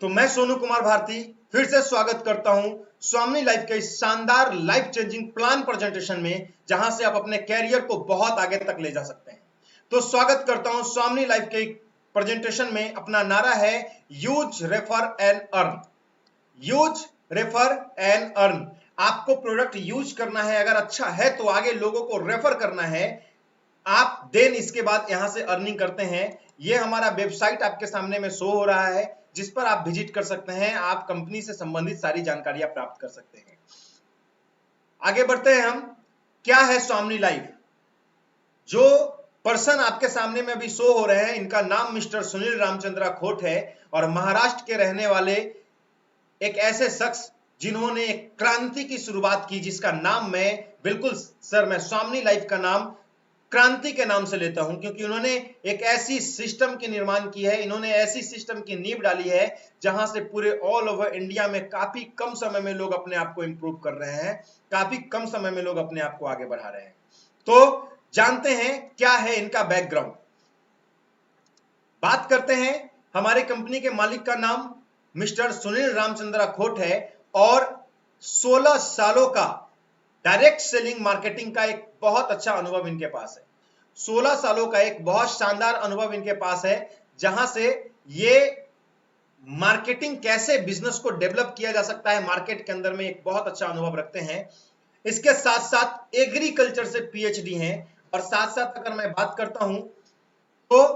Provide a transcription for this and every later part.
तो मैं सोनू कुमार भारती फिर से स्वागत करता हूं स्वामी लाइफ के इस शानदार लाइफ चेंजिंग प्लान प्रेजेंटेशन में, जहां से आप अपने कैरियर को बहुत आगे तक ले जा सकते हैं। तो स्वागत करता हूं स्वामी लाइफ के प्रेजेंटेशन में। अपना नारा है use refer and earn. Use refer and earn. आपको प्रोडक्ट यूज करना है, अगर अच्छा है तो आगे लोगों को रेफर करना है आप, देन इसके बाद यहां से अर्निंग करते हैं। ये हमारा वेबसाइट आपके सामने में शो हो रहा है, जिस पर आप विजिट कर सकते हैं। आप कंपनी से संबंधित सारी जानकारियां प्राप्त कर सकते हैं। आगे बढ़ते हैं हम। क्या है स्वामी लाइफ? जो पर्सन आपके सामने में अभी शो हो रहे हैं, इनका नाम मिस्टर सुनील रामचंद्रा खोट है और महाराष्ट्र के रहने वाले एक ऐसे शख्स जिन्होंने एक क्रांति की शुरुआत की, जिसका नाम मैं स्वामी लाइफ का नाम क्रांति के नाम से लेता हूं, क्योंकि उन्होंने एक ऐसी सिस्टम की निर्माण की है, इन्होंने ऐसी सिस्टम की नींव डाली है जहां से पूरे ऑल ओवर इंडिया में काफी कम समय में लोग अपने आप को इंप्रूव कर रहे हैं, काफी कम समय में लोग अपने आप को आगे बढ़ा रहे हैं। तो जानते हैं क्या है इनका बैकग्राउंड। बात करते हैं। हमारे कंपनी के मालिक का नाम मिस्टर सुनील रामचंद्रा खोट है और 16 सालों का डायरेक्ट सेलिंग मार्केटिंग का एक बहुत अच्छा अनुभव इनके पास है। 16 सालों का एक बहुत शानदार अनुभव इनके पास है, जहां से ये मार्केटिंग कैसे बिजनेस को डेवलप किया जा सकता है मार्केट के अंदर में एक बहुत अच्छा अनुभव रखते हैं। इसके साथ साथ एग्रीकल्चर से पीएचडी हैं और साथ साथ अगर मैं बात करता हूं तो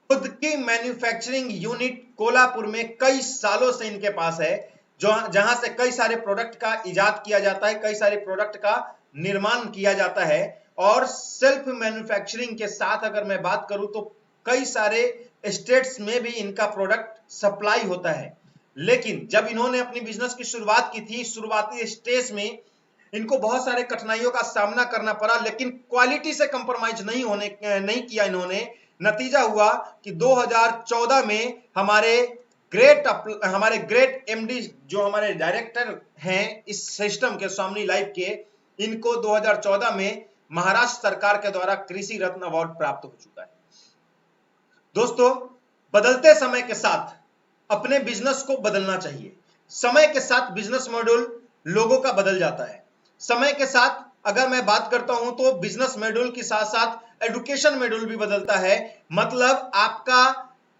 खुद की मैन्युफैक्चरिंग यूनिट कोल्हापुर में कई सालों से इनके पास है, जहां से कई सारे प्रोडक्ट का इजाद किया जाता है, कई सारे प्रोडक्ट का निर्माण किया जाता है। और सेल्फ मैन्युफैक्चरिंग के साथ अगर मैं बात करूं तो कई सारे स्टेट्स में भी इनका प्रोडक्ट सप्लाई होता है। लेकिन जब इन्होंने अपनी बिजनेस की शुरुआत की थी, शुरुआती स्टेज में इनको बहुत सारे कठिनाइयों का सामना करना पड़ा, लेकिन क्वालिटी से कंप्रोमाइज नहीं किया इन्होंने। नतीजा हुआ कि 2014 में हमारे ग्रेट एमडी जो हमारे डायरेक्टर हैं इस सिस्टम के स्वामी लाइफ के, इनको 2014 में महाराष्ट्र सरकार के द्वारा कृषि रत्न अवार्ड प्राप्त हो चुका है। दोस्तों, बदलते समय के साथ अपने बिजनेस को बदलना चाहिए। समय के साथ बिजनेस मॉड्यूल लोगों का बदल जाता है। समय के साथ अगर मैं बात करता हूं तो बिजनेस मॉड्यूल के साथ साथ एजुकेशन मॉड्यूल भी बदलता है। मतलब आपका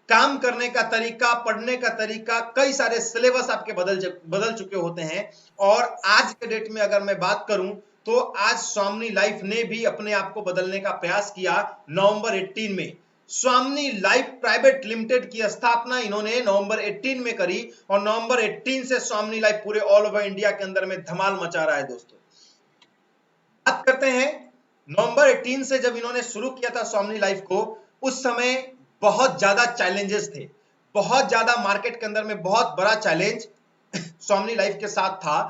काम करने का तरीका, पढ़ने का तरीका, कई सारे सिलेबस आपके बदल चुके होते हैं। और आज के डेट में अगर मैं बात करूं तो आज स्वामी लाइफ ने भी अपने आप को बदलने का प्रयास किया। नवंबर 18 में स्वामी लाइफ प्राइवेट लिमिटेड की स्थापना इन्होंने नवंबर 18 में करी और नवंबर 18 से स्वामी लाइफ पूरे ऑल ओवर इंडिया के अंदर में धमाल मचा रहा है। दोस्तों, बात करते हैं नवंबर 18 से जब इन्होंने शुरू किया था स्वामी लाइफ को, उस समय बहुत ज्यादा चैलेंजेस थे, बहुत ज्यादा मार्केट के अंदर में बहुत बड़ा चैलेंज स्वामी लाइफ के साथ था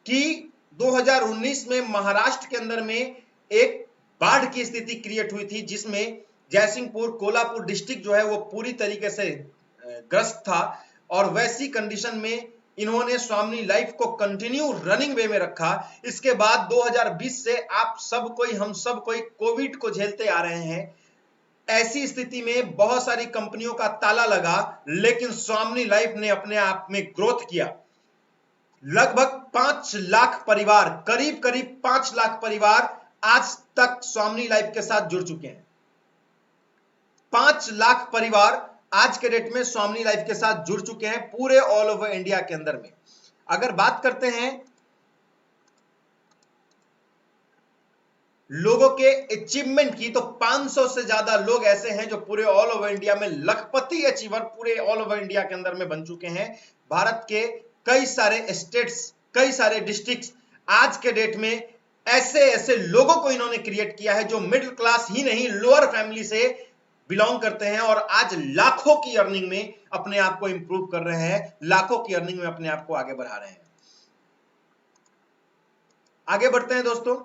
कि 2019 में महाराष्ट्र के अंदर में एक बाढ़ की स्थिति क्रिएट हुई थी, जिसमें जयसिंहपुर कोल्हापुर डिस्ट्रिक्ट जो है वो पूरी तरीके से ग्रस्त था। और वैसी कंडीशन में इन्होंने स्वामी लाइफ को कंटिन्यू रनिंग वे में रखा। इसके बाद 2020 से आप सब कोई, हम सब कोई कोविड को झेलते आ रहे हैं। ऐसी स्थिति में बहुत सारी कंपनियों का ताला लगा, लेकिन स्वामी लाइफ ने अपने आप में ग्रोथ किया। लगभग 5 लाख परिवार, करीब 5 लाख परिवार आज तक स्वामी लाइफ के साथ जुड़ चुके हैं। 5 लाख परिवार आज के डेट में स्वामी लाइफ के साथ जुड़ चुके हैं पूरे ऑल ओवर इंडिया के अंदर में। अगर बात करते हैं लोगों के अचीवमेंट की, तो 500 से ज्यादा लोग ऐसे हैं जो पूरे ऑल ओवर इंडिया में लखपति अचीवर पूरे ऑल ओवर इंडिया के अंदर में बन चुके हैं। भारत के कई सारे स्टेट्स, कई सारे डिस्ट्रिक्ट्स, आज के डेट में ऐसे ऐसे लोगों को इन्होंने क्रिएट किया है जो मिडिल क्लास ही नहीं, लोअर फैमिली से बिलोंग करते हैं और आज लाखों की अर्निंग में अपने आप को इंप्रूव कर रहे हैं, लाखों की अर्निंग में अपने आप को आगे बढ़ा रहे हैं। आगे बढ़ते हैं दोस्तों।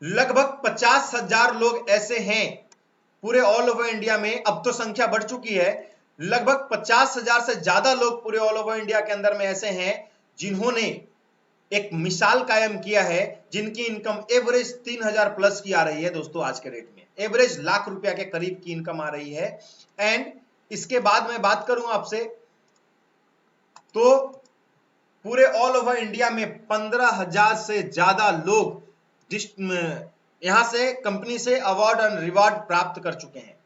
लगभग 50,000 लोग ऐसे हैं पूरे ऑल ओवर इंडिया में, अब तो संख्या बढ़ चुकी है। लगभग 50,000 से ज्यादा लोग पूरे ऑल ओवर इंडिया के अंदर में ऐसे हैं जिन्होंने एक मिसाल कायम किया है, जिनकी इनकम एवरेज 3,000 प्लस की आ रही है दोस्तों आज के रेट में। एवरेज लाख रुपया के करीब की इनकम आ रही है। एंड इसके बाद मैं बात करूं आपसे तो पूरे ऑल ओवर इंडिया में 15,000 से ज्यादा लोग यहां से कंपनी से अवार्ड एंड रिवॉर्ड प्राप्त कर चुके हैं।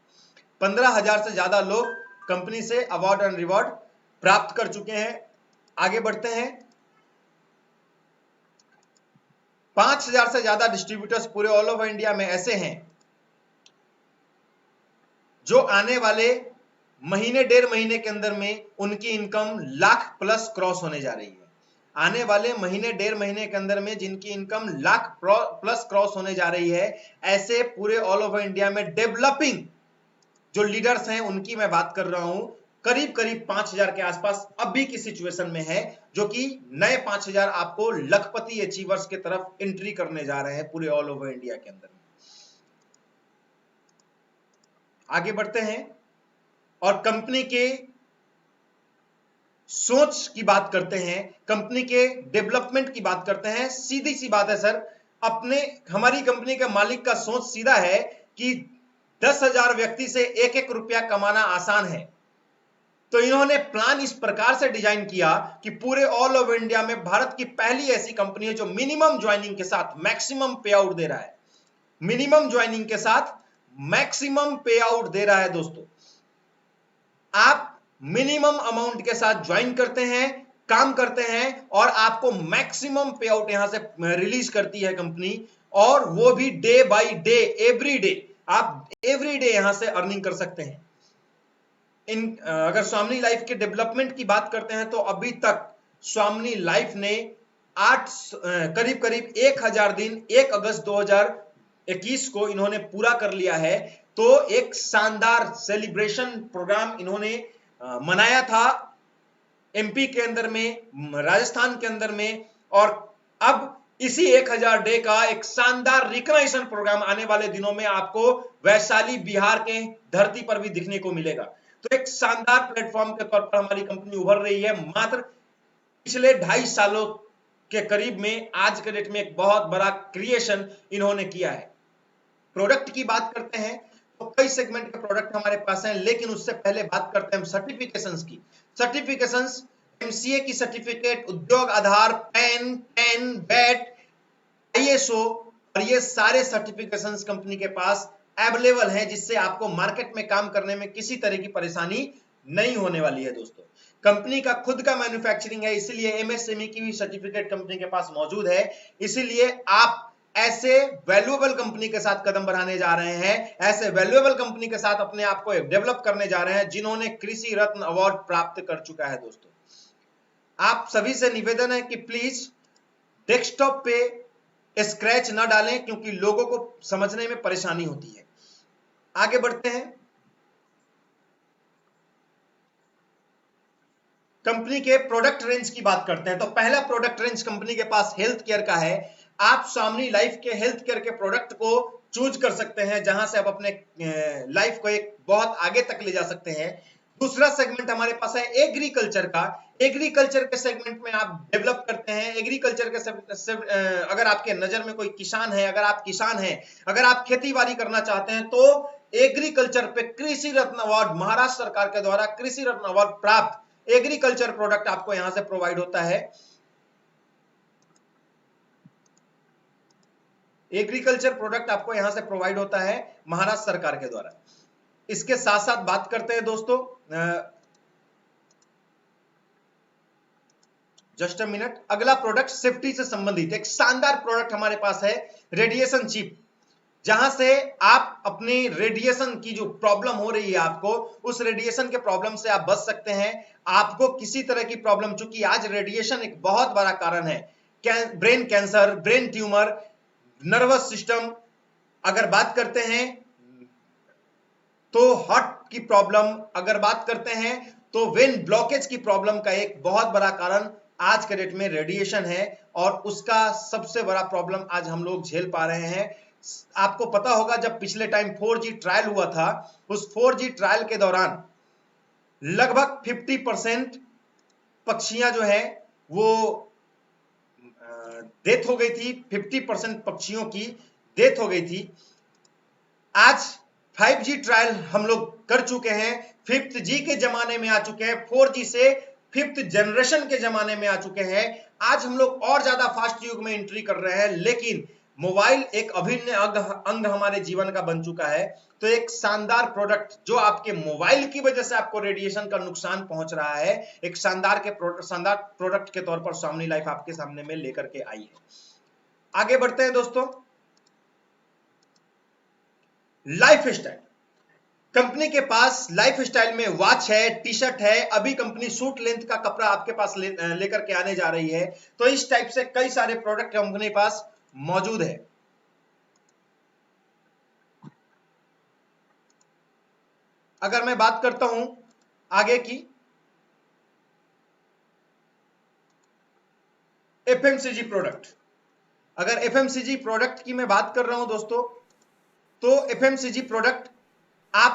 15,000 से ज्यादा लोग कंपनी से अवार्ड एंड रिवॉर्ड प्राप्त कर चुके हैं। आगे बढ़ते हैं। 5,000 से ज्यादा डिस्ट्रीब्यूटर्स पूरे ऑल ओवर इंडिया में ऐसे हैं जो आने वाले महीने 1.5 महीने के अंदर में उनकी इनकम लाख प्लस क्रॉस होने जा रही है। आने वाले महीने 1.5 महीने के अंदर में जिनकी इनकम लाख प्लस क्रॉस होने जा रही है, ऐसे पूरे ऑल ओवर इंडिया में डेवलपिंग जो लीडर्स हैं उनकी मैं बात कर रहा हूं। करीब करीब 5,000 के आसपास अभी की सिचुएशन में है, जो कि नए 5,000 आपको लखपति अचीवर्स के तरफ एंट्री करने जा रहे हैं पूरे ऑल ओवर इंडिया के अंदर। आगे बढ़ते हैं और कंपनी के सोच की बात करते हैं, कंपनी के डेवलपमेंट की बात करते हैं। सीधी सी बात है सर, हमारी कंपनी के मालिक का सोच सीधा है कि 10,000 व्यक्ति से 1-1 रुपया कमाना आसान है। तो इन्होंने प्लान इस प्रकार से डिजाइन किया कि पूरे ऑल ओवर इंडिया में भारत की पहली ऐसी कंपनी है जो मिनिमम ज्वाइनिंग के साथ मैक्सिमम पे आउट दे रहा है। मिनिमम ज्वाइनिंग के साथ मैक्सिमम पे आउट दे रहा है। दोस्तों, आप मिनिमम अमाउंट के साथ ज्वाइन करते हैं, काम करते हैं और आपको मैक्सिमम पे आउट यहां से रिलीज करती है कंपनी, और वो भी day by day, every day. आप एवरी डे यहां से अर्निंग कर सकते हैं। अगर स्वामिनी लाइफ के डेवलपमेंट की बात करते हैं तो अभी तक स्वामिनी लाइफ ने करीब करीब 1,000 दिन 1 अगस्त 2021 को इन्होंने पूरा कर लिया है। तो एक शानदार सेलिब्रेशन प्रोग्राम इन्होंने मनाया था एमपी के अंदर में, राजस्थान के अंदर में, और अब इसी 1,000 डे का एक शानदार रिकग्निशन प्रोग्राम आने वाले दिनों में आपको वैशाली बिहार के धरती पर भी दिखने को मिलेगा। तो एक शानदार प्लेटफॉर्म के तौर पर हमारी कंपनी उभर रही है। मात्र पिछले 2.5 सालों के करीब में आज के डेट में एक बहुत बड़ा क्रिएशन इन्होंने किया है। प्रोडक्ट की बात करते हैं तो कई सेगमेंट के प्रोडक्ट हमारे पास हैं, लेकिन उससे पहले बात करते हैं हम सर्टिफिकेशंस की। सर्टिफिकेशंस, एमसीए की सर्टिफिकेट, उद्योग आधार, पैन, बैट, आईएसओ, और ये सारे सर्टिफिकेशंस कंपनी के पास अवेलेबल हैं, जिससे आपको मार्केट में काम करने में किसी तरह की परेशानी नहीं होने वाली है। दोस्तों, कंपनी का खुद का मैन्युफैक्चरिंग है, इसीलिए एमएसएमई की भी सर्टिफिकेट कंपनी के पास मौजूद है। इसीलिए आप ऐसे वैल्यूएबल कंपनी के साथ कदम बढ़ाने जा रहे हैं, ऐसे वैल्यूएबल कंपनी के साथ अपने आप को डेवलप करने जा रहे हैं जिन्होंने कृषि रत्न अवार्ड प्राप्त कर चुका है। दोस्तों, आप सभी से निवेदन है कि प्लीज डेस्कटॉप पे स्क्रैच न डालें, क्योंकि लोगों को समझने में परेशानी होती है। आगे बढ़ते हैं। कंपनी के प्रोडक्ट रेंज की बात करते हैं तो पहला प्रोडक्ट रेंज कंपनी के पास हेल्थ केयर का है। आप स्वामिनी लाइफ के हेल्थ केयर के प्रोडक्ट को चूज कर सकते हैं, जहां से आप अपने लाइफ को एक बहुत आगे तक ले जा सकते हैं। दूसरा सेगमेंट हमारे पास है एग्रीकल्चर का। एग्रीकल्चर के सेगमेंट में आप डेवलप करते हैं। एग्रीकल्चर के अगर आपके नजर में कोई किसान है, अगर आप किसान हैं, अगर आप खेती बाड़ी करना चाहते हैं, तो एग्रीकल्चर पे कृषि रत्न अवार्ड, महाराष्ट्र सरकार के द्वारा कृषि रत्न अवार्ड प्राप्त एग्रीकल्चर प्रोडक्ट आपको यहां से प्रोवाइड होता है। एग्रीकल्चर प्रोडक्ट आपको यहां से प्रोवाइड होता है महाराष्ट्र सरकार के द्वारा। इसके साथ साथ बात करते हैं दोस्तों, जस्ट अ मिनट, अगला प्रोडक्ट सेफ्टी से संबंधित एक शानदार प्रोडक्ट हमारे पास है, रेडिएशन चिप, जहां से आप अपनी रेडिएशन की जो प्रॉब्लम हो रही है आपको, उस रेडिएशन के प्रॉब्लम से आप बच सकते हैं। आपको किसी तरह की प्रॉब्लम, चूंकि आज रेडिएशन एक बहुत बड़ा कारण है, brain cancer, brain tumour, nervous system, अगर बात करते हैं तो हार्ट की प्रॉब्लम, अगर बात करते हैं तो वेन ब्लॉकेज की प्रॉब्लम का एक बहुत बड़ा कारण आज के डेट में रेडिएशन है, और उसका सबसे बड़ा प्रॉब्लम आज हम लोग झेल पा रहे हैं। आपको पता होगा जब पिछले टाइम 4G ट्रायल हुआ था, उस 4G ट्रायल के दौरान लगभग 50% पक्षियां जो है वो डेथ हो गई थी, 50% पक्षियों की डेथ हो गई थी। आज 5G ट्रायल हम लोग कर चुके हैं, 5th G के जमाने में आ चुके हैं, 4G से 5th जनरेशन के जमाने में आ चुके हैं। आज हम लोग और ज्यादा फास्ट युग में एंट्री कर रहे हैं, लेकिन मोबाइल एक अभिन्न अंग हमारे जीवन का बन चुका है। तो एक शानदार प्रोडक्ट जो आपके मोबाइल की वजह से आपको रेडिएशन का नुकसान पहुंच रहा है, एक शानदार प्रोडक्ट के तौर पर स्वामी लाइफ आपके सामने में लेकर के आई है। आगे बढ़ते हैं दोस्तों। लाइफ स्टाइल, कंपनी के पास लाइफ स्टाइल में वॉच है, टी शर्ट है, अभी कंपनी सूट लेंथ का कपड़ा आपके पास लेकर के आने जा रही है। तो इस टाइप से कई सारे प्रोडक्ट कंपनी के पास मौजूद है। अगर मैं बात करता हूं आगे की, एफएमसीजी प्रोडक्ट, अगर एफएमसीजी प्रोडक्ट की मैं बात कर रहा हूं दोस्तों, तो एफएमसीजी प्रोडक्ट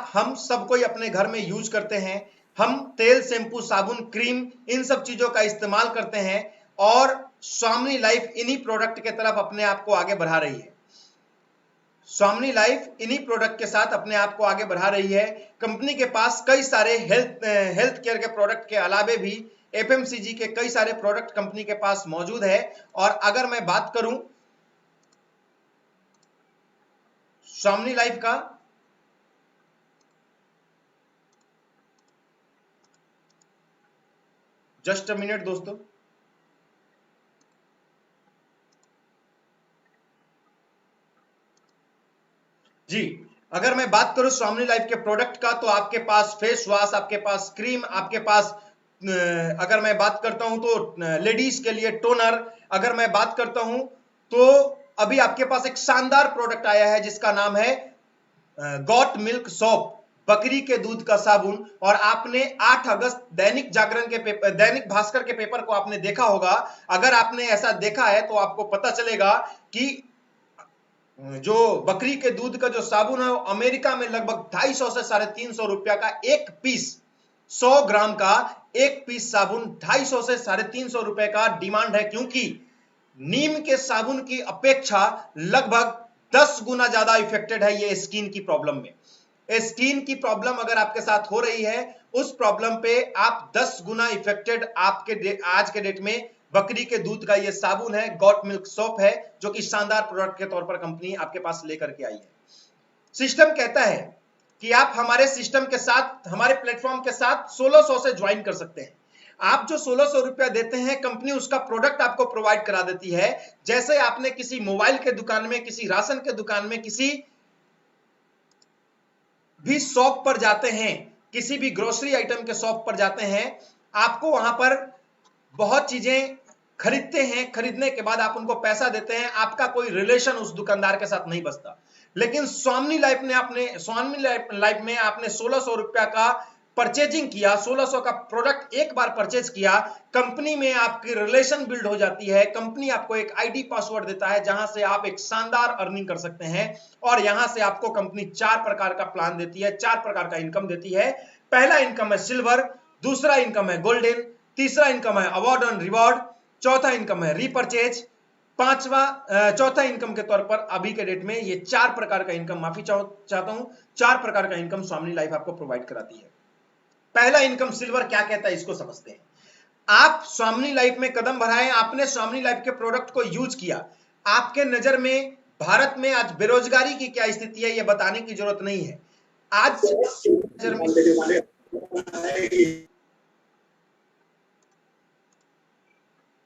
हम सब कोई अपने घर में यूज करते हैं। हम तेल, शैम्पू, साबुन, क्रीम, इन सब चीजों का इस्तेमाल करते हैं और स्वामी लाइफ इन्हीं प्रोडक्ट के तरफ अपने आप को आगे बढ़ा रही है। स्वामी लाइफ इन्हीं प्रोडक्ट के साथ अपने आप को आगे बढ़ा रही है। कंपनी के पास कई सारे हेल्थ केयर के प्रोडक्ट के अलावे भी एफएमसीजी के कई सारे प्रोडक्ट कंपनी के पास मौजूद है। और अगर मैं बात करूं स्वामी लाइफ का, जस्ट अ मिनट दोस्तों, जी अगर मैं बात करूं स्वामी लाइफ के प्रोडक्ट का, तो आपके पास फेस वॉश, आपके पास क्रीम, आपके पास अगर मैं बात करता हूं तो लेडीज के लिए टोनर, अगर मैं बात करता हूं तो अभी आपके पास एक शानदार प्रोडक्ट आया है जिसका नाम है गॉट मिल्क सोप, बकरी के दूध का साबुन। और आपने 8 अगस्त दैनिक जागरण के दैनिक भास्कर के पेपर को आपने देखा होगा। अगर आपने ऐसा देखा है तो आपको पता चलेगा कि जो बकरी के दूध का जो साबुन है वो अमेरिका में लगभग 250 से 350 रुपया का एक पीस, 100 ग्राम का एक पीस साबुन 250 से 350 रुपए का डिमांड है, क्योंकि नीम के साबुन की अपेक्षा लगभग 10 गुना ज्यादा इफेक्टेड है ये स्किन की प्रॉब्लम में। स्किन की प्रॉब्लम अगर आपके साथ हो रही है, उस प्रॉब्लम पे आप 10 गुना इफेक्टेड आपके आज के डेट में बकरी के दूध का ये साबुन है, गॉट मिल्क सोप है, जो कि शानदार प्रोडक्ट के तौर पर कंपनी आपके पास लेकर के आई है। सिस्टम कहता है कि आप हमारे सिस्टम के साथ, हमारे प्लेटफॉर्म के साथ 1600 से ज्वाइन कर सकते हैं। आप जो 1600 रुपया देते हैं, कंपनी उसका प्रोडक्ट आपको प्रोवाइड करा देती है। जैसे आपने किसी मोबाइल के दुकान में, किसी राशन के दुकान में, किसी भी शॉप पर जाते हैं, किसी भी ग्रोसरी आइटम के शॉप पर जाते हैं, आपको वहां पर बहुत चीजें खरीदते हैं, खरीदने के बाद आप उनको पैसा देते हैं, आपका कोई रिलेशन उस दुकानदार के साथ नहीं बचता। लेकिन स्वामी लाइफ में आपने 1600 रुपया का परचेजिंग किया, 1600 का प्रोडक्ट एक बार परचेज किया, कंपनी में आपकी रिलेशन बिल्ड हो जाती है। कंपनी आपको एक आईडी पासवर्ड देता है जहां से आप एक शानदार अर्निंग कर सकते हैं। और यहां से आपको कंपनी 4 प्रकार का प्लान देती है, 4 प्रकार का इनकम देती है। पहला इनकम है सिल्वर, दूसरा इनकम है गोल्डन, तीसरा इनकम है अवार्ड एंड रिवॉर्ड, चौथा इनकम है रीपरचेज, चौथा इनकम के तौर पर अभी के डेट में ये 4 प्रकार का इनकम, माफी चाहता हूं, 4 प्रकार का इनकम स्वामी लाइफ आपको प्रोवाइड कराती है। पहला इनकम सिल्वर क्या कहता है, इसको समझते हैं। आप स्वामी लाइफ में कदम बढ़ाएं, आपने स्वामी लाइफ के प्रोडक्ट को यूज किया, आपके नजर में भारत में आज बेरोजगारी की क्या स्थिति है ये बताने की जरूरत नहीं है। आज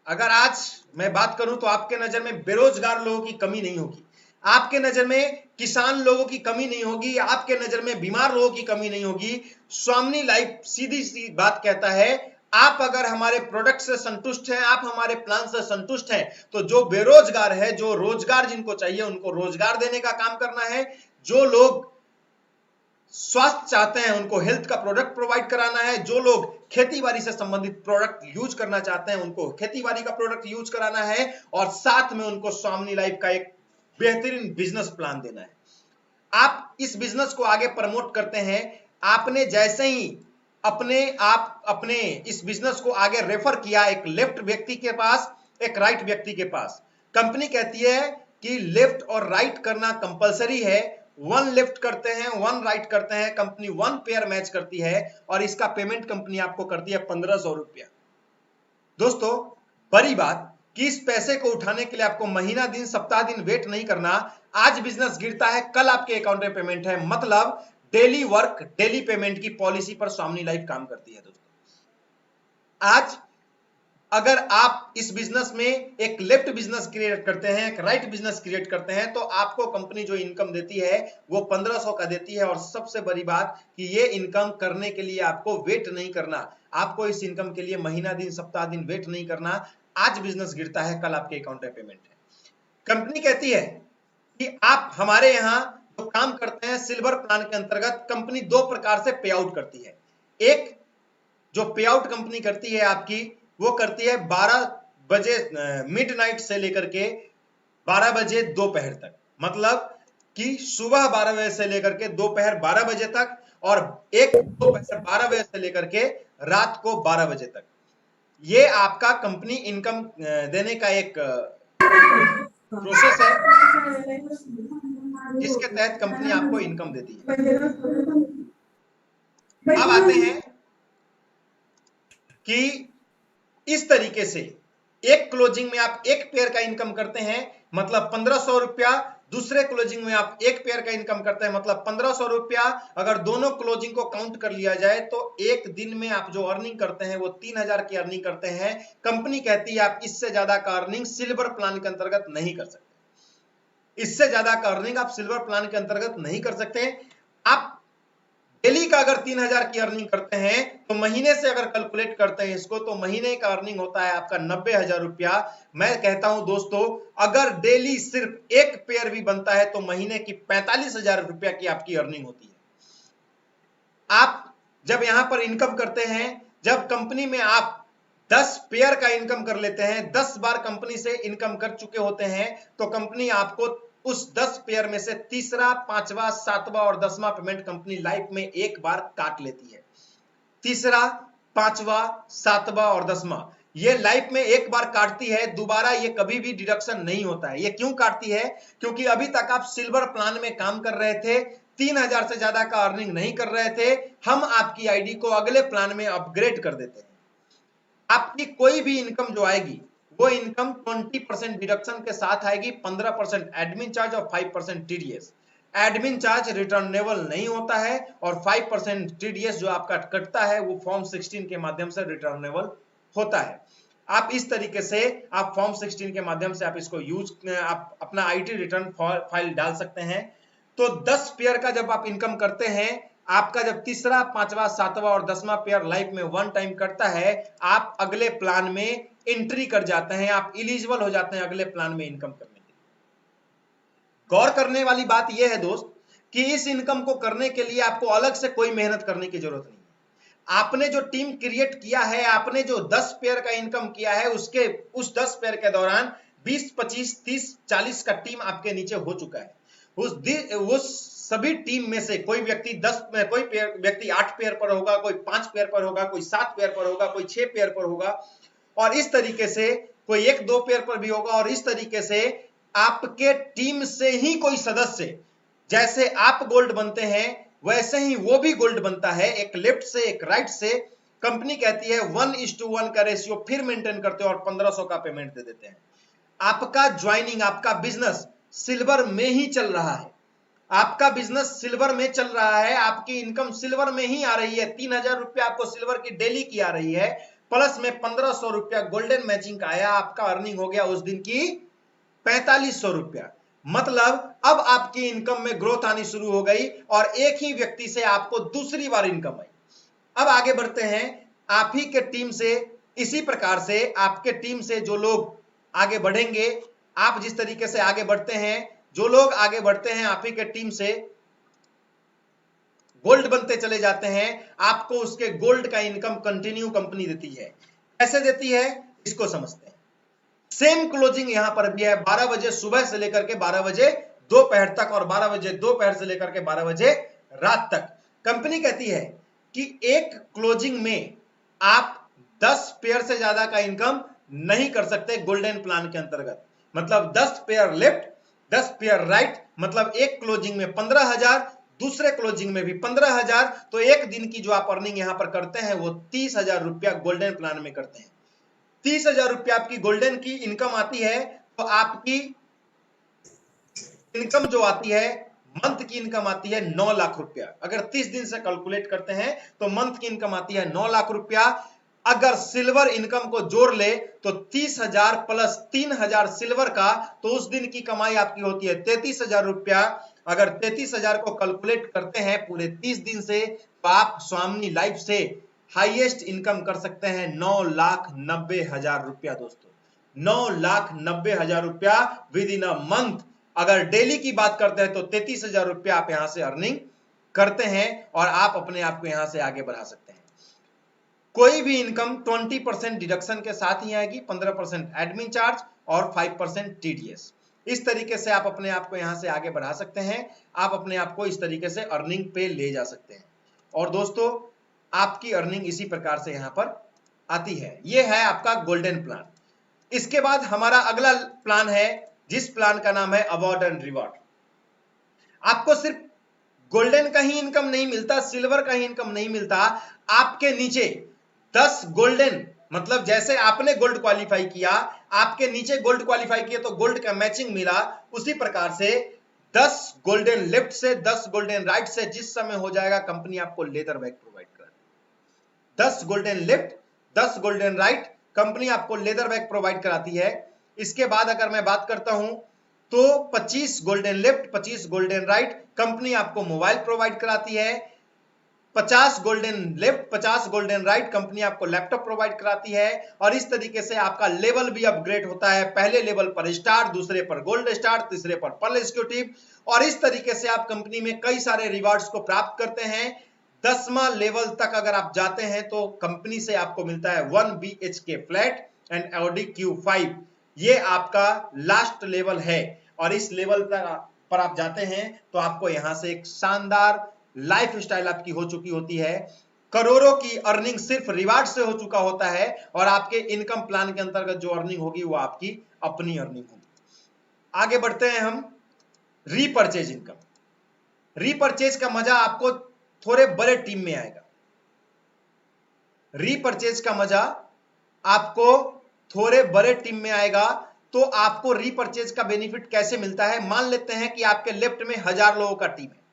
अगर आज मैं बात करूं तो आपके नजर में बेरोजगार लोगों की कमी नहीं होगी, आपके नजर में किसान लोगों की कमी नहीं होगी, आपके नजर में बीमार लोगों की कमी नहीं होगी। स्वामी लाइफ सीधी सी बात कहता है, आप अगर हमारे प्रोडक्ट से संतुष्ट हैं, आप हमारे प्लान से संतुष्ट हैं, तो जो बेरोजगार है, जो रोजगार जिनको चाहिए उनको रोजगार देने का काम करना है, जो लोग स्वास्थ्य चाहते हैं उनको हेल्थ का प्रोडक्ट प्रोवाइड कराना है, जो लोग खेतीबाड़ी से संबंधित प्रोडक्ट यूज करना चाहते हैं उनको खेतीबाड़ी का प्रोडक्ट यूज कराना है, और साथ में उनको स्वामी लाइफ का एक बेहतरीन बिजनेस प्लान देना है। आप इस बिजनेस को आगे प्रमोट करते हैं। आपने जैसे ही अपने इस बिजनेस को आगे रेफर किया एक लेफ्ट व्यक्ति के पास, एक राइट व्यक्ति के पास, कंपनी कहती है कि लेफ्ट और राइट करना कंपलसरी है, वन लेफ्ट करते हैं, वन राइट करते हैं, कंपनी वन पेयर मैच करती है और इसका पेमेंट कंपनी आपको करती है 1500 रुपया। दोस्तों बड़ी बात कि इस पैसे को उठाने के लिए आपको महीना दिन सप्ताह दिन वेट नहीं करना। आज बिजनेस गिरता है, कल आपके अकाउंट में पेमेंट है। मतलब डेली वर्क डेली पेमेंट की पॉलिसी पर स्वामी लाइफ काम करती है। दोस्तों आज अगर आप इस बिजनेस में एक लेफ्ट बिजनेस क्रिएट करते हैं, एक राइट बिजनेस क्रिएट करते हैं, तो आपको कंपनी जो इनकम देती है वो 1500 का देती है। और सबसे बड़ी बात कि ये इनकम करने के लिए आपको वेट नहीं करना, आपको इस इनकम के लिए महीना दिन सप्ताह दिन वेट नहीं करना। आज बिजनेस गिरता है, कल आपके अकाउंट में पेमेंट है। कंपनी कहती है कि आप हमारे यहाँ जो काम करते हैं सिल्वर प्लान के अंतर्गत, कंपनी दो प्रकार से पे आउट करती है। एक जो पे आउट कंपनी करती है आपकी, वो करती है 12 बजे मिडनाइट से लेकर के 12 बजे दोपहर तक। मतलब कि सुबह 12 बजे से लेकर के दोपहर 12 बजे तक, और एक दोपहर 12 बजे से लेकर के रात को 12 बजे तक। ये आपका कंपनी इनकम देने का एक प्रोसेस है जिसके तहत कंपनी आपको इनकम देती है। अब आते हैं कि इस तरीके से एक क्लोजिंग में आप एक पेयर का इनकम करते हैं मतलब 1500 रुपया, दूसरे क्लोजिंग में आप एक पेयर का इनकम करते हैं मतलब 1500 रुपया। अगर दोनों क्लोजिंग को काउंट कर लिया जाए तो एक दिन में आप जो अर्निंग करते हैं वो 3000 की अर्निंग करते हैं। कंपनी कहती है आप इससे ज्यादा का अर्निंग सिल्वर प्लान के अंतर्गत नहीं कर सकते। इससे ज्यादा का अर्निंग आप सिल्वर प्लान के अंतर्गत नहीं कर सकते। आप डेली का अगर 3000 की अर्निंग करते हैं तो महीने से अगर कैलकुलेट करते हैं इसको, तो महीने का अर्निंग होता है आपका 90,000 रुपया। मैं कहता हूं दोस्तों, अगर डेली सिर्फ एक पेयर भी बनता है तो महीने की 45,000 रुपया की आपकी अर्निंग होती है। आप जब यहां पर इनकम करते हैं, जब कंपनी में आप 10 पेयर का इनकम कर लेते हैं, 10 बार कंपनी से इनकम कर चुके होते हैं, तो कंपनी आपको उस 10 पेयर में से तीसरा, पांचवा, सातवां और 10वां पेमेंट कंपनी लाइफ में एक बार काट लेती है। तीसरा, पांचवा, सातवां और 10वां ये लाइफ में एक बार काटती है, दोबारा ये कभी भी डिडक्शन नहीं होता है। ये क्यों काटती है? क्योंकि अभी तक आप सिल्वर प्लान में काम कर रहे थे, 3000 से ज्यादा का अर्निंग नहीं कर रहे थे। हम आपकी आईडी को अगले प्लान में अपग्रेड कर देते हैं। आपकी कोई भी इनकम जो आएगी वो इनकम 20% डिडक्शन के साथ आएगी। 15% एडमिन चार्ज और 5% टीडीएस। एडमिन चार्ज रिटर्नेबल नहीं होता है और 5% टीडीएस जो आपका कटता है वो फॉर्म 16 के माध्यम से रिटर्नेबल होता है। आप इस तरीके से आप फॉर्म 16 के माध्यम से आप इसको आप अपना आईटी रिटर्न फाइल डाल सकते हैं। तो 10 पेयर का जब आप इनकम करते हैं, आपका जब तीसरा, पांचवा, सातवां और 10वां पेयर लाइफ में वन टाइम करता है, आप अगले प्लान में एंट्री कर जाते हैं, आप एलिजिबल हो जाते हैं अगले प्लान में इनकम करने के लिए। गौर करने वाली बात यह है दोस्त कि इस इनकम को करने के लिए आपको अलग से कोई मेहनत करने की जरूरत नहीं है। आपने जो टीम क्रिएट किया है, आपने जो 10 पेयर का इनकम किया है, उस 10 पेयर के दौरान 20, 25, 30, 40 का टीम आपके नीचे हो चुका है। उस सभी टीम में से कोई व्यक्ति 8 पेयर पर होगा, कोई 5 पेयर पर होगा, कोई 7 पेयर पर होगा, कोई 6 पेयर पर होगा, और इस तरीके से कोई 1-2 पेयर पर भी होगा। और इस तरीके से आपके टीम से ही कोई सदस्य, जैसे आप गोल्ड बनते हैं वैसे ही वो भी गोल्ड बनता है, एक लेफ्ट से एक राइट से। कंपनी कहती है 1:1 का रेशियो फिर मेंटेन करते हो और 1500 का पेमेंट दे देते हैं। आपका ज्वाइनिंग, आपका बिजनेस सिल्वर में ही चल रहा है। आपका बिजनेस सिल्वर में चल रहा है, आपकी इनकम सिल्वर में ही आ रही है। 3000 रुपया आपको सिल्वर की डेली की आ रही है, प्लस में 1500 रुपया गोल्डन मैचिंग का आया। आपका अर्निंग हो गया उस दिन की 4500 रुपया। मतलब अब आपकी इनकम में ग्रोथ आनी शुरू हो गई और एक ही व्यक्ति से आपको दूसरी बार इनकम आई। अब आगे बढ़ते हैं आप ही के टीम से। इसी प्रकार से आपके टीम से जो लोग आगे बढ़ेंगे, आप जिस तरीके से आगे बढ़ते हैं, जो लोग आगे बढ़ते हैं आप ही के टीम से गोल्ड बनते चले जाते हैं, आपको उसके गोल्ड का इनकम कंटिन्यू कंपनी देती है। कैसे देती है इसको समझते हैं। सेम क्लोजिंग यहां पर भी है, 12 बजे सुबह से लेकर के 12 बजे दोपहर तक और 12 बजे दोपहर से लेकर के 12 बजे रात तक। कंपनी कहती है कि एक क्लोजिंग में आप 10 पेयर से ज्यादा का इनकम नहीं कर सकते गोल्डन प्लान के अंतर्गत। मतलब 10 पेयर लेफ्ट 10 पेयर राइट मतलब एक क्लोजिंग में 15,000, दूसरे क्लोजिंग में भी 15,000, तो एक दिन की जो आप अर्निंग यहां पर करते हैं वो 30,000 रुपया गोल्डन प्लान में करते हैं। 30,000 रुपया आपकी गोल्डन की इनकम आती है, तो आपकी इनकम जो आती है मंथ की इनकम आती है 9 लाख रुपया। अगर 30 दिन से कैलकुलेट करते हैं तो मंथ की इनकम आती है 9 लाख रुपया। अगर सिल्वर इनकम को जोड़ ले तो 30,000 प्लस 3,000 सिल्वर का, तो उस दिन की कमाई आपकी होती है 33,000 रुपया। अगर 33,000 को कैलकुलेट करते हैं पूरे 30 दिन से, तो आप स्वामी लाइफ से हाईएस्ट इनकम कर सकते हैं 9,90,000 रुपया दोस्तों, 9,90,000 रुपया विद इन अ मंथ। अगर डेली की बात करते हैं तो 33,000 रुपया आप यहां से अर्निंग करते हैं और आप अपने आप को यहां से आगे बढ़ा सकते हैं। कोई भी इनकम 20% डिडक्शन के साथ ही आएगी, 15% एडमिन चार्ज और 5% टीडीएस। इस तरीके से आप अपने आप को यहां से आगे बढ़ा सकते हैं, आप अपने आप को इस तरीके से अर्निंग पे ले जा सकते हैं। और दोस्तों आपकी अर्निंग इसी प्रकार से यहां पर आती है। यह है आपका गोल्डन प्लान। इसके बाद हमारा अगला प्लान है जिस प्लान का नाम है अवार्ड एंड रिवॉर्ड। आपको सिर्फ गोल्डन का ही इनकम नहीं मिलता, सिल्वर का ही इनकम नहीं मिलता, आपके नीचे 10 गोल्डन, मतलब जैसे आपने गोल्ड क्वालिफाई किया, आपके नीचे गोल्ड क्वालिफाई किया तो गोल्ड का मैचिंग मिला, उसी प्रकार से 10 गोल्डन लेफ्ट से 10 गोल्डन राइट से जिस समय हो जाएगा कंपनी आपको लेदर बैग प्रोवाइड कराती है। 10 golden left 10 golden right company आपको लेदर बैग प्रोवाइड कराती है। इसके बाद अगर मैं बात करता हूं तो 25 golden left 25 golden right company आपको मोबाइल प्रोवाइड कराती है। 50 golden left 50 golden right company आपको लैपटॉप प्रोवाइड कराती है। और इस तरीके से आपका लेवल भी अपग्रेड होता है, पहले लेवल पर स्टार, दूसरे पर गोल्ड स्टार, तीसरे पर पर्ल एग्जीक्यूटिव, और इस तरीके से आप कंपनी में कई सारे रिवार्ड्स को प्राप्त करते हैं। 10वां लेवल तक अगर आप जाते हैं तो कंपनी से आपको मिलता है 1 BHK flat and Audi Q5। ये आपका लास्ट लेवल है और इस लेवल पर आप जाते हैं तो आपको यहां से एक शानदार लाइफ स्टाइल आपकी हो चुकी होती है। करोड़ों की अर्निंग सिर्फ रिवार्ड से हो चुका होता है और आपके इनकम प्लान के अंतर्गत जो अर्निंग होगी वो आपकी अपनी अर्निंग होगी। आगे बढ़ते हैं हम रीपरचेज इनकम। रीपरचेज का मजा आपको थोड़े बड़े टीम में आएगा। रीपरचेज का मजा आपको थोड़े बड़े टीम में आएगा। तो आपको रीपरचेज का बेनिफिट कैसे मिलता है? मान लेते हैं कि आपके लेफ्ट में 1000 लोगों का टीम है।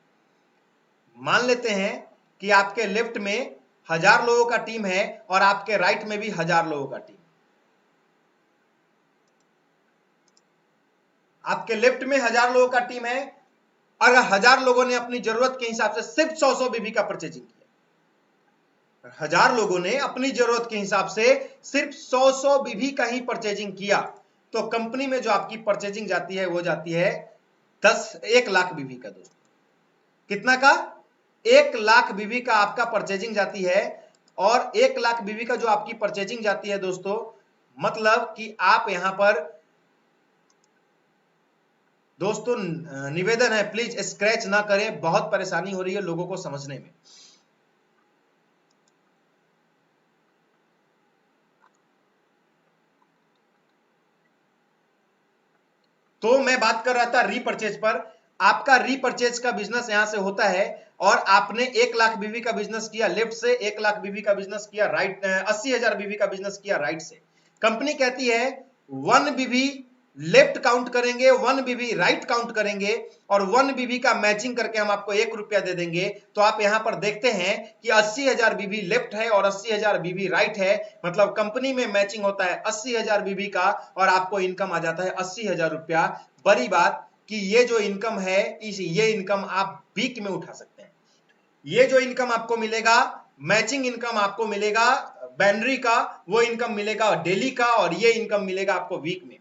मान लेते हैं कि आपके लेफ्ट में 1000 लोगों का टीम है और आपके राइट में भी 1000 लोगों का टीम। आपके लेफ्ट में 1000 लोगों का टीम है, अगर 1000 लोगों ने अपनी जरूरत के हिसाब से सिर्फ 100 बीबी का परचेजिंग किया, 1000 लोगों ने अपनी जरूरत के हिसाब से सिर्फ 100 बीबी का ही परचेजिंग किया, तो कंपनी में जो आपकी परचेजिंग जाती है वो जाती है 1 लाख बीबी का। दोस्तों कितना का? 1 लाख बीबी का आपका परचेजिंग जाती है। और 1 लाख बीबी का जो आपकी परचेजिंग जाती है दोस्तों, मतलब कि आप यहां पर, दोस्तों निवेदन है प्लीज स्क्रैच ना करें, बहुत परेशानी हो रही है लोगों को समझने में। तो मैं बात कर रहा था रीपरचेज पर। आपका रीपरचेज का बिजनेस यहां से होता है और आपने 1 लाख बीबी का बिजनेस किया लेफ्ट से, 1 लाख बीबी का बिजनेस किया राइट, 80,000 बीबी का बिजनेस किया राइट से। कंपनी कहती है 1 बीबी लेफ्ट काउंट करेंगे, 1 बीबी राइट काउंट करेंगे और 1 बीबी का मैचिंग करके हम आपको 1 रुपया दे देंगे। तो आप यहां पर देखते हैं कि 80,000 बीबी लेफ्ट है और 80,000 बीबी राइट है, मतलब कंपनी में मैचिंग होता है 80,000 बीबी का और आपको इनकम आ जाता है 80,000 रुपया। बड़ी बात कि ये जो इनकम है, ये इनकम आप वीक में उठा सकते हैं। ये जो इनकम आपको मिलेगा, मैचिंग इनकम आपको मिलेगा बैनरी का, वो इनकम मिलेगा डेली का, और ये इनकम मिलेगा आपको वीक में।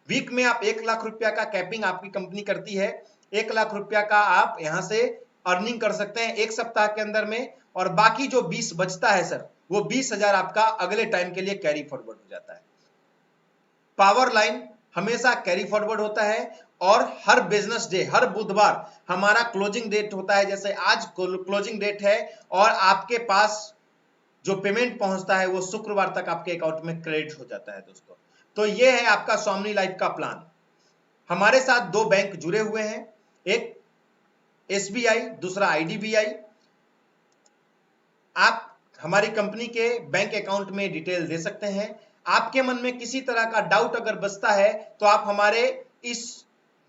वीक में आप 1 लाख रुपया का कैपिंग आपकी कंपनी करती है, 1 लाख रुपया का आप यहां से अर्निंग कर सकते हैं एक सप्ताह के अंदर में, और बाकी जो 20 बचता है सर, वो 20,000 आपका अगले टाइम के लिए कैरी फॉरवर्ड हो जाता है। पावर लाइन हमेशा कैरी फॉरवर्ड होता है और हर बिजनेस डे, हर बुधवार हमारा क्लोजिंग डेट होता है। जैसे आज क्लोजिंग डेट है और आपके पास जो पेमेंट पहुंचता है वो शुक्रवार तक आपके अकाउंट में क्रेडिट हो जाता है दोस्तों। तो ये है आपका स्वामी लाइफ का प्लान। हमारे साथ 2 बैंक जुड़े हुए हैं, एक SBI, दूसरा IDBI। आप हमारी कंपनी के बैंक अकाउंट में डिटेल दे सकते हैं। आपके मन में किसी तरह का डाउट अगर बचता है तो आप हमारे इस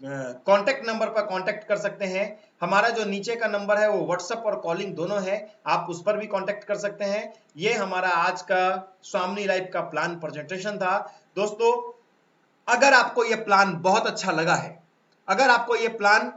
कांटेक्ट नंबर पर कांटेक्ट कर सकते हैं। हमारा जो नीचे का नंबर है वो व्हाट्सएप और कॉलिंग दोनों है, आप उस पर भी कांटेक्ट कर सकते हैं। ये हमारा आज का स्वामिनी लाइफ का प्लान प्रेजेंटेशन था। दोस्तों, अगर आपको ये प्लान बहुत अच्छा लगा है, अगर आपको ये प्लान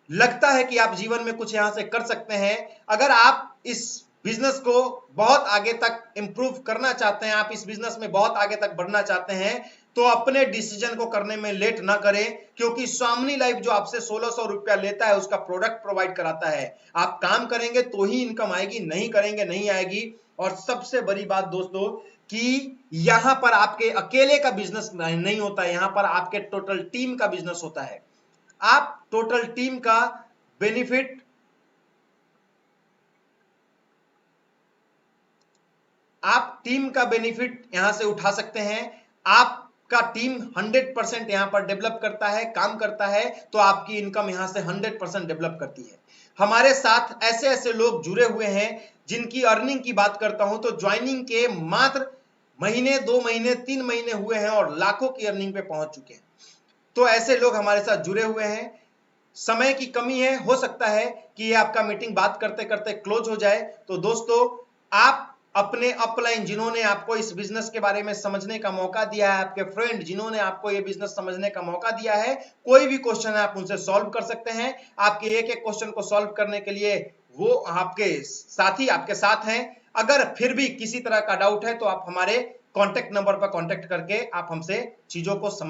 लगता है कि आप जीवन में कुछ यहां से कर सकते हैं, अगर आप इस बिजनेस को बहुत आगे तक इंप्रूव करना चाहते हैं, आप इस बिजनेस में बहुत आगे तक बढ़ना चाहते हैं, तो अपने डिसीजन को करने में लेट ना करें, क्योंकि स्वामिनी लाइफ जो आपसे 1600 रुपया लेता है उसका प्रोडक्ट प्रोवाइड कराता है। आप काम करेंगे तो ही इनकम आएगी, नहीं करेंगे नहीं आएगी। और सबसे बड़ी बात दोस्तों कि यहां पर आपके अकेले का बिजनेस नहीं होता है, यहां पर आपके टोटल टीम का बिजनेस होता है। आप टोटल टीम का बेनिफिट यहां से उठा सकते हैं। आपका टीम 100% यहां पर डेवलप करता है, काम करता है, तो आपकी इनकम यहां से 100% डेवलप करती है। हमारे साथ ऐसे ऐसे लोग जुड़े हुए हैं जिनकी अर्निंग की बात करता हूं तो ज्वाइनिंग के मात्र महीने, 2 महीने, 3 महीने हुए हैं और लाखों की अर्निंग पे पहुंच चुके हैं। तो ऐसे लोग हमारे साथ जुड़े हुए हैं। समय की कमी है, हो सकता है कि ये आपका मीटिंग बात करते करते क्लोज हो जाए। तो दोस्तों, आप अपने अपलाइन जिन्होंने आपको इस बिजनेस के बारे में समझने का मौका दिया है, आपके फ्रेंड जिन्होंने आपको ये बिजनेस समझने का मौका दिया है, कोई भी क्वेश्चन है आप उनसे सॉल्व कर सकते हैं। आपके एक एक क्वेश्चन को सॉल्व करने के लिए वो आपके साथी आपके साथ हैं। अगर फिर भी किसी तरह का डाउट है तो आप हमारे कॉन्टेक्ट नंबर पर कॉन्टेक्ट करके आप हमसे चीजों को